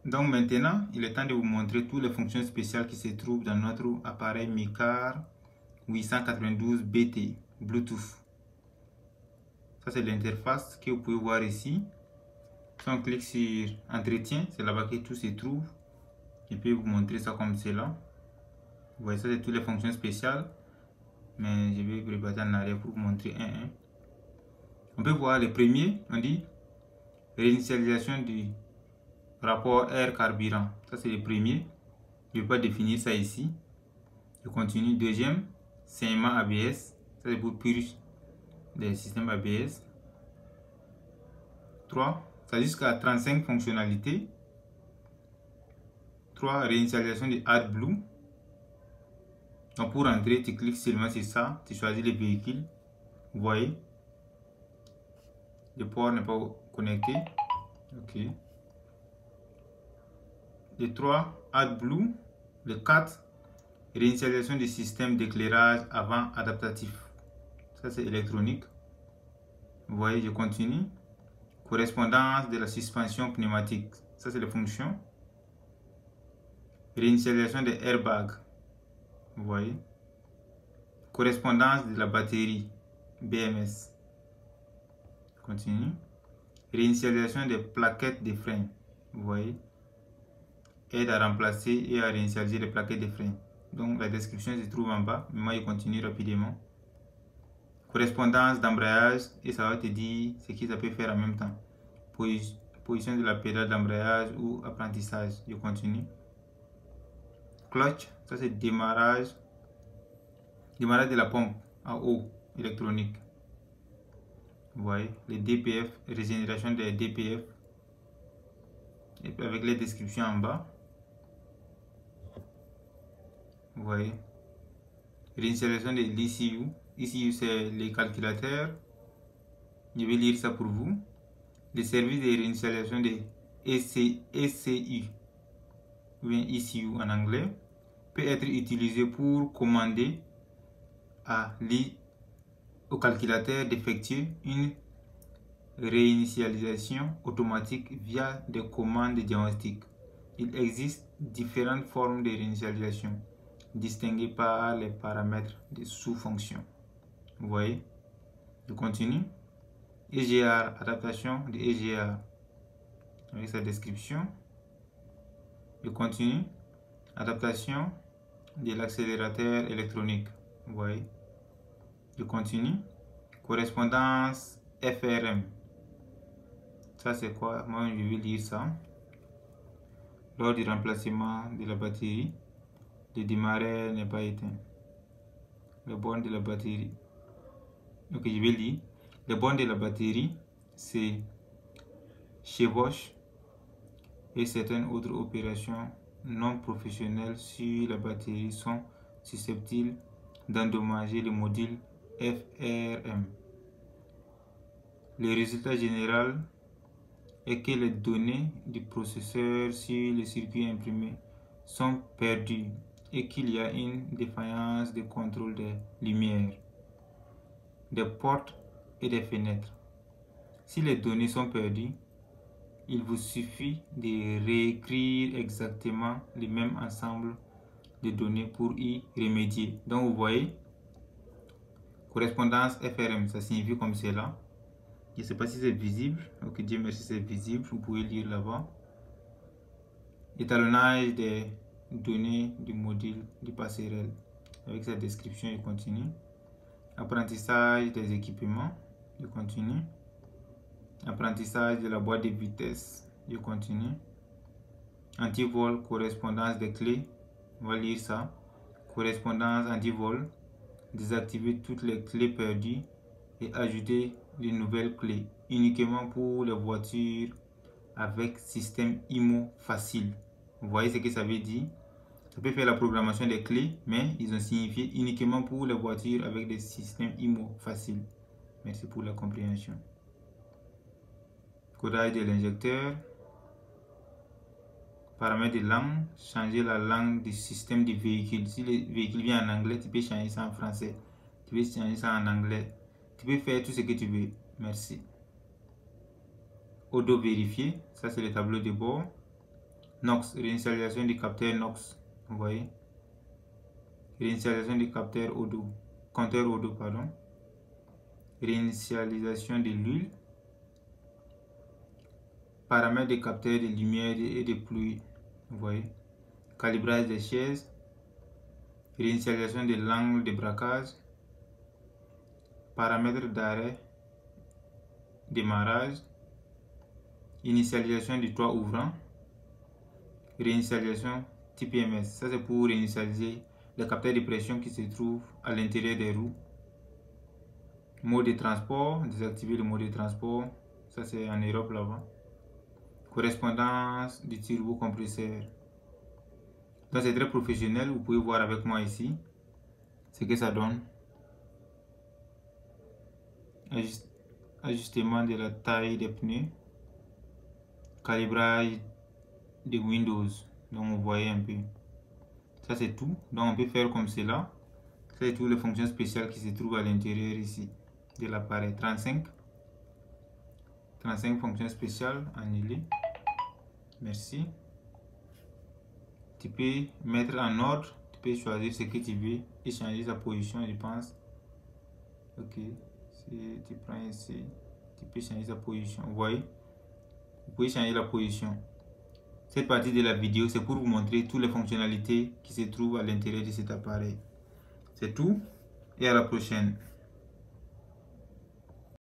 Donc maintenant, il est temps de vous montrer toutes les fonctions spéciales qui se trouvent dans notre appareil MiCar 892BT Bluetooth. Ça, c'est l'interface que vous pouvez voir ici. Si on clique sur Entretien, c'est là-bas que tout se trouve. Je peux vous montrer ça comme cela. Vous voyez, ça, c'est toutes les fonctions spéciales. Mais je vais repartir en arrière pour vous montrer un. On peut voir le premier, on dit réinitialisation du rapport air carburant. Ça, c'est le premier. Je ne vais pas définir ça ici. Je continue. Deuxième, saignement ABS. Ça, c'est pour purge des systèmes ABS. 3. Ça jusqu'à 35 fonctionnalités. 3. Réinitialisation de AdBlue. Donc pour entrer, tu cliques seulement sur ça. Tu choisis le véhicule. Vous voyez. Le port n'est pas connecté. OK. Le 3. AdBlue. Le 4. Réinitialisation du système d'éclairage avant adaptatif. Ça c'est électronique. Vous voyez, je continue. Correspondance de la suspension pneumatique. Ça c'est les fonctions. Réinitialisation des airbags. Vous voyez. Correspondance de la batterie. BMS. Continue. Réinitialisation des plaquettes de frein. Vous voyez. Aide à remplacer et à réinitialiser les plaquettes de frein. Donc la description se trouve en bas. Mais moi je continue rapidement. Correspondance d'embrayage et ça va te dire ce que ça peut faire en même temps. Position de la pédale d'embrayage ou apprentissage. Je continue. Clutch, ça c'est démarrage de la pompe à eau électronique. Vous voyez, les DPF, régénération des DPF. Et puis avec les descriptions en bas. Vous voyez. Réinstallation de l'ECU. ECU c'est les calculateurs. Je vais lire ça pour vous. Les services de réinstallation de ECU ou bien ECU en anglais peut être utilisé pour commander au calculateur d'effectuer une réinitialisation automatique via des commandes de diagnostic. Il existe différentes formes de réinitialisation distinguées par les paramètres de sous-fonctions. Vous voyez, je continue. EGR, adaptation de EGR avec sa description. Je continue. Adaptation de l'accélérateur électronique. Vous voyez. Je continue. Correspondance FRM. Ça c'est quoi? Moi je vais lire ça. Lors du remplacement de la batterie, le démarreur n'est pas éteint. Le borne de la batterie. Ok, je vais lire. Le borne de la batterie, c'est chevauche et certaines autres opérations non professionnelles sur la batterie sont susceptibles d'endommager le module FRM. Le résultat général est que les données du processeur sur le circuit imprimé sont perdues et qu'il y a une défaillance de contrôle des lumières, des portes et des fenêtres. Si les données sont perdues, il vous suffit de réécrire exactement le même ensemble de données pour y remédier. Donc vous voyez, correspondance FRM, ça signifie comme cela. Je ne sais pas si c'est visible. Ok, Dieu merci, c'est visible. Vous pouvez lire là-bas. Étalonnage des données du module du passerelle. Avec sa description, je continue. Apprentissage des équipements. Je continue. Apprentissage de la boîte de vitesse. Je continue. Antivol, correspondance des clés. On va lire ça. Correspondance antivol. Désactiver toutes les clés perdues et ajouter de nouvelles clés uniquement pour les voitures avec système IMO facile. Vous voyez ce que ça veut dire? Ça peut faire la programmation des clés, mais ils ont signifié uniquement pour les voitures avec des systèmes IMO facile. Merci pour la compréhension. Codage de l'injecteur. Paramètres de langue. Changer la langue du système du véhicule. Si le véhicule vient en anglais, tu peux changer ça en français. Tu peux changer ça en anglais. Tu peux faire tout ce que tu veux. Merci. Auto vérifier. Ça, c'est le tableau de bord. NOx, réinitialisation du capteur NOx, vous voyez. Réinitialisation du capteur O2, compteur O2, pardon. Réinitialisation de l'huile. Paramètres des capteurs de lumière et de pluie, vous voyez. Calibrage des chaises. Réinitialisation de l'angle de braquage. Paramètres d'arrêt. Démarrage. Initialisation du toit ouvrant. Réinitialisation TPMS. Ça c'est pour réinitialiser les capteurs de pression qui se trouvent à l'intérieur des roues. Mode de transport. Désactiver le mode de transport. Ça c'est en Europe là-bas. Correspondance du turbocompresseur. Donc c'est très professionnel. Vous pouvez voir avec moi ici ce que ça donne. Ajustement de la taille des pneus. Calibrage de Windows. Donc vous voyez un peu. Ça c'est tout. Donc on peut faire comme cela. Ça c'est toutes les fonctions spéciales qui se trouvent à l'intérieur ici de l'appareil. 35 fonctions spéciales annulées. Merci. Tu peux mettre en ordre. Tu peux choisir ce que tu veux et changer sa position, je pense. Ok. Si tu prends ici, tu peux changer sa position. Vous voyez? Vous pouvez changer la position. Cette partie de la vidéo, c'est pour vous montrer toutes les fonctionnalités qui se trouvent à l'intérieur de cet appareil. C'est tout et à la prochaine.